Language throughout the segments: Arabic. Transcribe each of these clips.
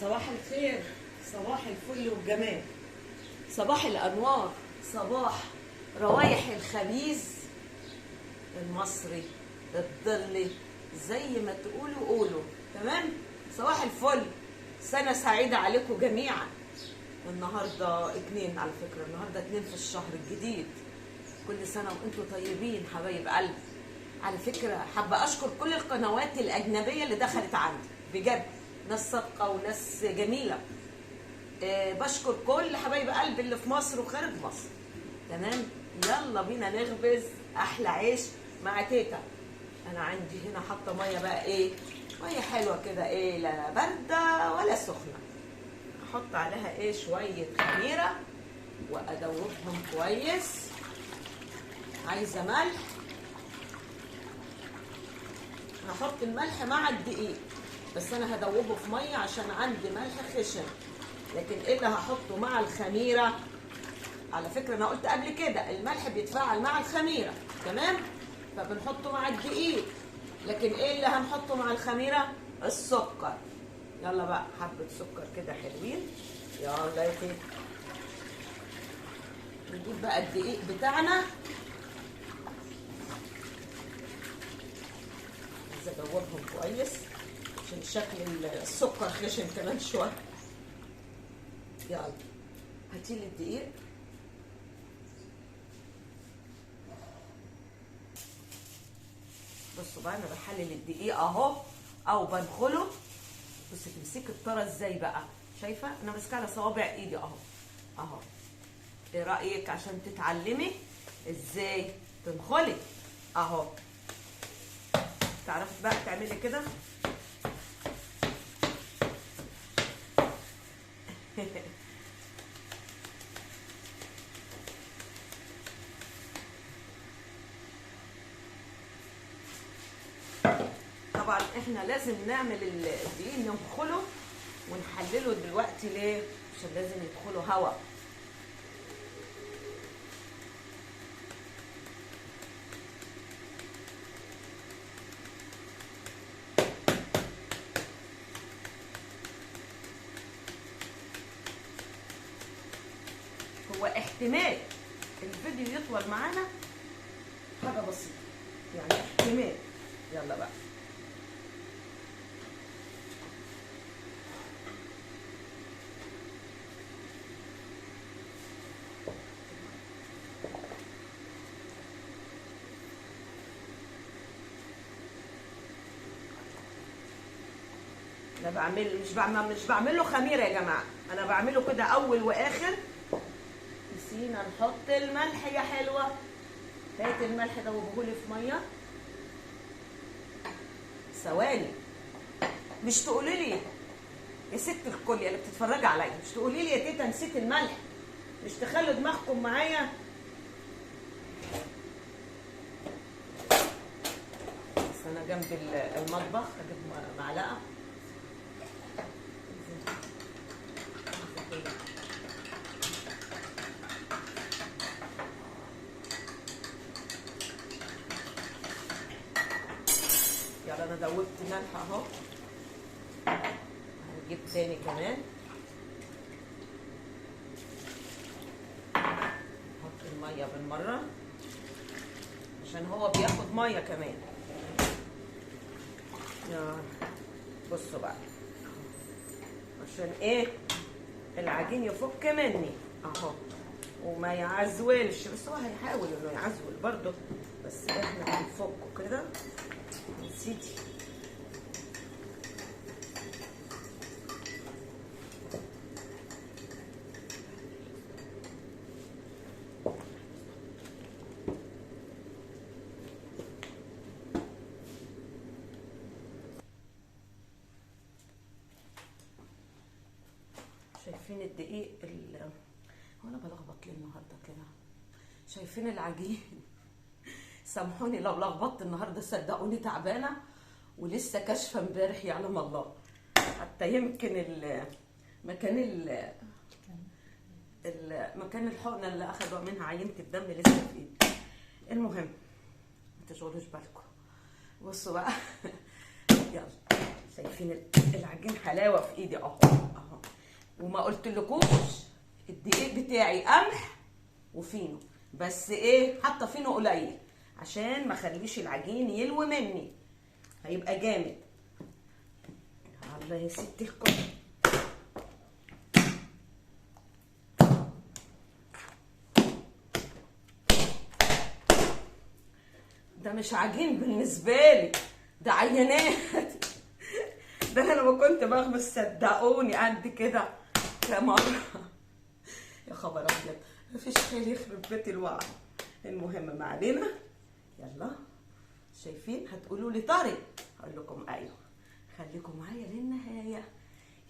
صباح الخير، صباح الفل والجمال، صباح الأنوار، صباح روايح الخبيز المصري الظلي زي ما تقولوا قولوا. تمام؟ صباح الفل، سنة سعيدة عليكم جميعا. النهاردة 2 على فكرة، النهاردة 2 في الشهر الجديد. كل سنة وانتم طيبين حبايب قلبي. على فكرة حابة أشكر كل القنوات الأجنبية اللي دخلت عندي، بجد ناس صادقة وناس جميلة. بشكر كل حبايب قلبي اللي في مصر وخارج مصر. تمام؟ يلا بينا نخبز أحلى عيش مع تيتا. أنا عندي هنا حاطة مية بقى إيه؟ مية حلوة كده، إيه، لا باردة ولا سخنة. أحط عليها إيه؟ شوية خميرة وأدوبهم كويس. عايزة ملح، هحط الملح مع الدقيق، بس انا هدوبه في ميه عشان عندي ملح خشن. لكن ايه اللي هحطه مع الخميره؟ على فكره انا قلت قبل كده الملح بيتفاعل مع الخميره، تمام؟ فبنحطه مع الدقيق. لكن ايه اللي هنحطه مع الخميره؟ السكر. يلا بقى حبه سكر كده حلوين. يلا يا تيتا نجيب بقى الدقيق بتاعنا. ادوبهم كويس عشان شكل السكر خشن كمان شويه. يلا هاتيلي الدقيق. بصوا بقى انا بحلل الدقيق اهو او بنخله. بص تمسكي الطاره ازاي بقى، شايفه انا ماسكه على صوابع ايدي اهو اهو. ايه رايك عشان تتعلمي ازاي تنخلي اهو؟ تعرفي بقى تعملي كده. طبعا احنا لازم نعمل الدقيق ننخله ونحلله دلوقتي. ليه؟ عشان لازم يدخلوا هواء. هو احتمال الفيديو يطول معانا حاجه بسيطه، يعني احتمال. يلا بقى انا مش بعمل له خميره يا جماعه، انا بعمله كده اول واخر. نسينا نحط الملح يا حلوه. هات الملح دوبهولي في ميه. ثواني، مش تقولي لي يا ست الكل اللي بتتفرجي عليا، مش تقولي لي يا تيتا نسيت الملح، مش تخلوا دماغكم معايا. بس انا جنب المطبخ اجيب معلقه. يلا انا دوبت ملح اهو. هنجيب تاني كمان. نحط الميه بالمره عشان هو بياخد ميه كمان. يلا بصوا بقى عشان ايه العجين يفك مني اهو وما يعزولش. بس هو هيحاول انه يعزول برضه، بس احنا هنفكه كده. نسيتي شايفين الدقيق وانا بلخبط ليه النهارده كده؟ شايفين العجين؟ سامحوني لو لخبطت النهارده، صدقوني تعبانه ولسه كاشفه امبارح يعلم الله. حتى يمكن مكان الحقنه اللي اخدوا منها عينه الدم لسه في ايدي. المهم ما تشغلوش بالكم. بصوا بقى. يلا شايفين العجين حلاوه في ايدي اهو وما قلتلكوش الدقيق بتاعي قمح وفينو، بس ايه حاطه فينو قليل عشان ما اخليش العجين يلوي مني، هيبقى جامد. الله يا ستي الكل. ده مش عجين بالنسبه لي، ده عينات. ده انا لما كنت بخبز صدقوني قد كده مرة. يا خبر ابيض، مفيش خير يخرب بيت الوعي. المهم ما علينا، يلا. شايفين؟ هتقولوا لي طري، هقول لكم ايوه، خليكم معايا للنهايه.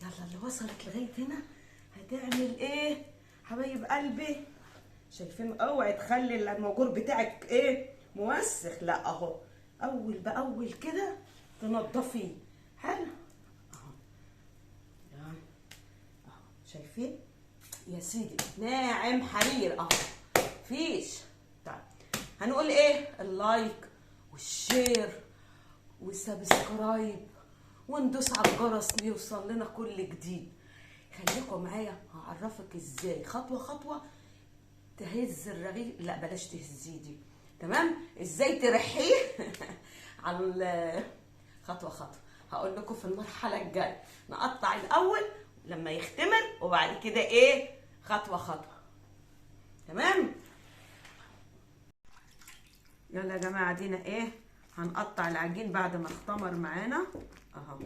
يلا اللي وصلت لغايه هنا هتعمل ايه حبايب قلبي؟ شايفين؟ اوعي تخلي الموجور بتاعك ايه موسخ، لا اهو اول باول كده تنضفيه. حلو اهو، اهو شايفين يا سيدي؟ ناعم حرير اهو، فيش. طيب هنقول ايه؟ اللايك والشير والسبسكرايب، وندوس على الجرس ليوصل لنا كل جديد. خليكم معايا، هعرفك ازاي خطوه خطوه تهز الرغيف. لا بلاش تهزيه دي، تمام؟ ازاي ترحيه على خطوه خطوه. هقول لكم في المرحله الجايه. نقطع الاول لما يختمر، وبعد كده ايه خطوه خطوه، تمام؟ يلا يا جماعه، دينا ايه هنقطع العجين بعد ما اختمر معانا اهو.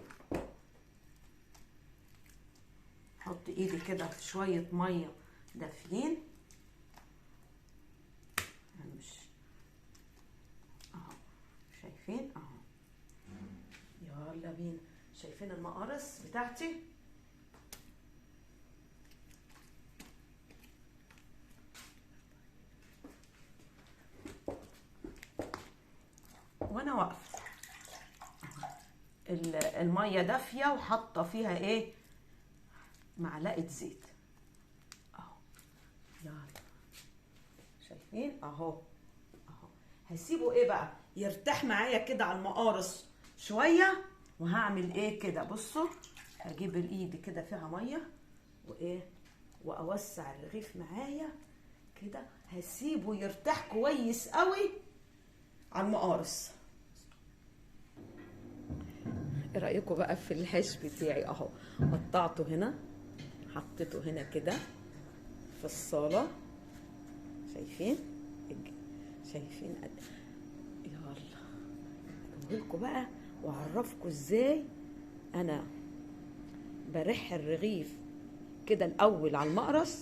حط ايدي كده في شويه ميه دافيين، مش اهو، شايفين اهو؟ يلا بينا. شايفين المقارص بتاعتي؟ وانا واقفه الميه دافيه وحاطه فيها ايه معلقه زيت اهو. يلا شايفين اهو اهو. هسيبه ايه بقى يرتاح معايا كده على المقارص شويه، وهعمل ايه كده؟ بصوا، هجيب الايد كده فيها ميه وايه، واوسع الرغيف معايا كده، هسيبه يرتاح كويس قوي على المقارص. ايه رايكم بقى في الحش بتاعي اهو؟ قطعته هنا، حطيته هنا كده في الصاله، شايفين؟ شايفين قد؟ يلا اقولكم بقى واعرفكم ازاي انا برح الرغيف كده الاول على المقرص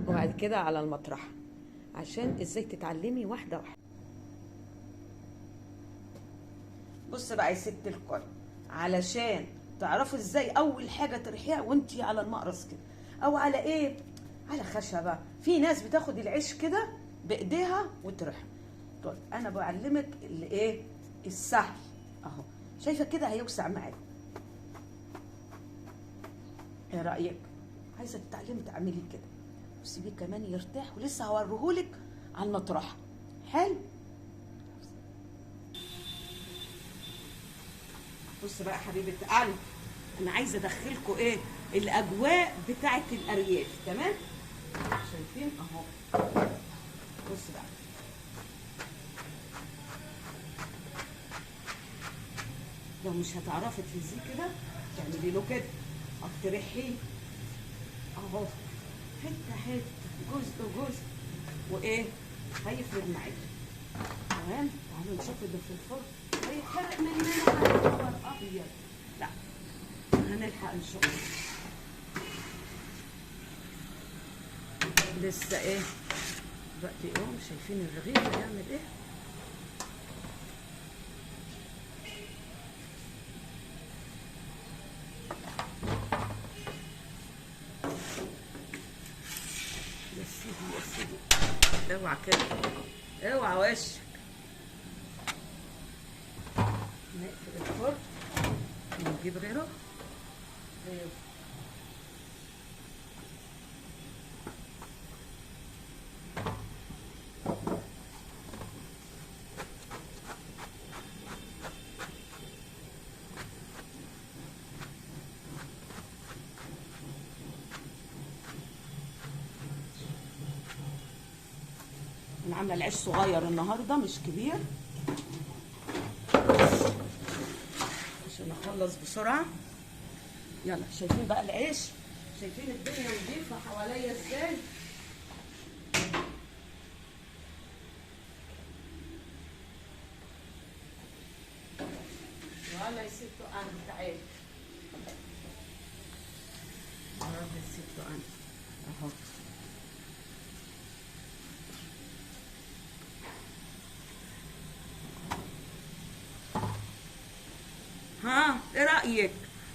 وبعد كده على المطرحه، عشان ازاي تتعلمي واحده واحده. بص بقى يا ست الكل، علشان تعرفوا ازاي اول حاجه ترحيها وانتي على المقرص كده، او على ايه، على خشبه. في ناس بتاخد العيش كده بايديها وترحم. طيب انا بعلمك الايه السهل اهو. شايفه كده هيوسع معاك. ايه رايك؟ عايزه تتعلمي تعملي كده وسيبيه كمان يرتاح، ولسه هوريهولك على المطرحه. حلو. بص بقى حبيبه قلبي، انا عايزه ادخلكم ايه الاجواء بتاعه الارياف، تمام؟ شايفين اهو؟ بص بقى، لو مش هتعرفي تهزيه كده تعملي له كده او ترحيه اهو، حته حته، جزء جزء، وايه هيفرد معاكي. تمام؟ تعالوا نشوف ده في الفرن هيتحرق مننا على خبر ابيض. لا هنلحق ان شاء الله. لسه ايه دلوقتي اهو. شايفين الرغيف هيعمل ايه؟ يا سيدي يا سيدي، اوعى كده، اوعى وشك. نقفل الفرن ونجيب غيره. انا عامله العيش صغير النهارده مش كبير عشان اخلص بسرعه. يلا شايفين بقى العيش، شايفين الدنيا نضيفه حواليا ازاي. يلا يا ستو انا تعالي، يلا يا ستو انا اهو. ها ايه رأيك؟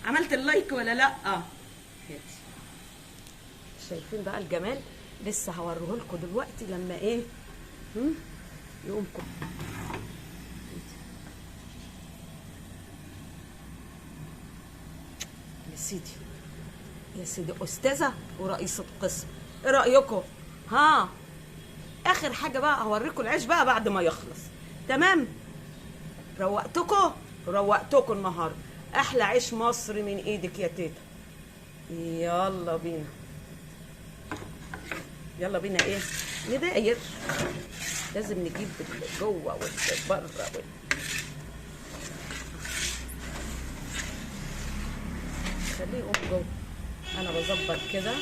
عملت اللايك ولا لا؟ شايفين بقى الجمال؟ لسه هوريه لكم دلوقتي لما ايه يقومكم. يا سيدي يا سيدي استاذه ورئيسه قسم، ايه رايكم؟ ها اخر حاجه بقى هوريكم العيش بقى بعد ما يخلص. تمام؟ روقتكم النهارده. احلى عيش مصري من ايدك يا تيتا. يلا بينا، يلا بينا ايه نداير. لازم نجيب اللي جوه واللي بره خليه يقوم جوه. انا بظبط كده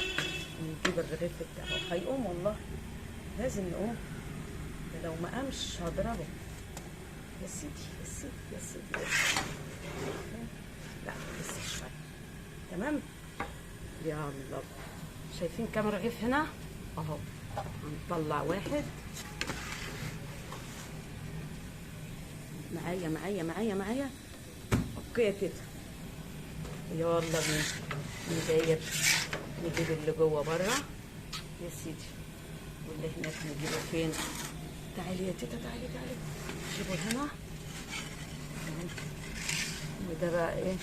ونجيب الرغيف بتاعه. هيقوم والله، لازم يقوم، لو ما قامش هضربه. يا سيدي يا سيدي يا سيدي، لا لسه شويه. تمام؟ يلا شايفين كام رغيف هنا اهو. هنطلع واحد معايا معايا معايا معايا. اوكي يا تيتا، يلا بينا نداير. نجيب اللي جوه بره يا سيدي، واللي هناك نجيبه فين؟ تعالي يا تيتا، تعالي تعالي جيبوا هنا. وده بقى ايه؟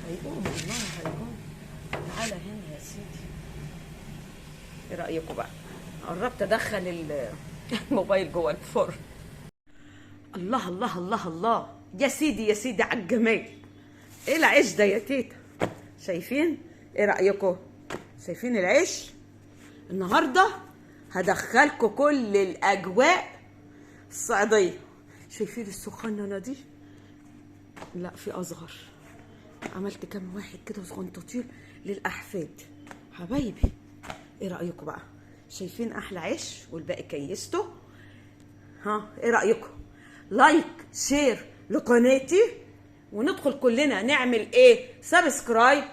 هيقوم والله هيقوم. تعالى هنا يا سيدي. ايه رايكم بقى؟ قربت ادخل الموبايل جوه الفرن. الله الله الله الله يا سيدي يا سيدي على الجمال. ايه العيش ده يا تيتا؟ شايفين؟ ايه رايكم؟ شايفين العيش؟ النهارده هدخلكم كل الاجواء الصعيديه. شايفين السخانه دي؟ لا في اصغر، عملت كام واحد كده صغنطوطير للاحفاد حبايبي. ايه رايكم بقى؟ شايفين احلى عيش والباقي كيسته. ها ايه رايكم؟ لايك شير لقناتي، وندخل كلنا نعمل ايه؟ سبسكرايب،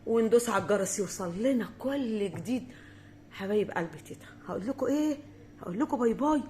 وندوس على الجرس يوصل لنا كل جديد. حبايب قلبي تيتا، هقول لكم ايه؟ هقول لكم باي باي.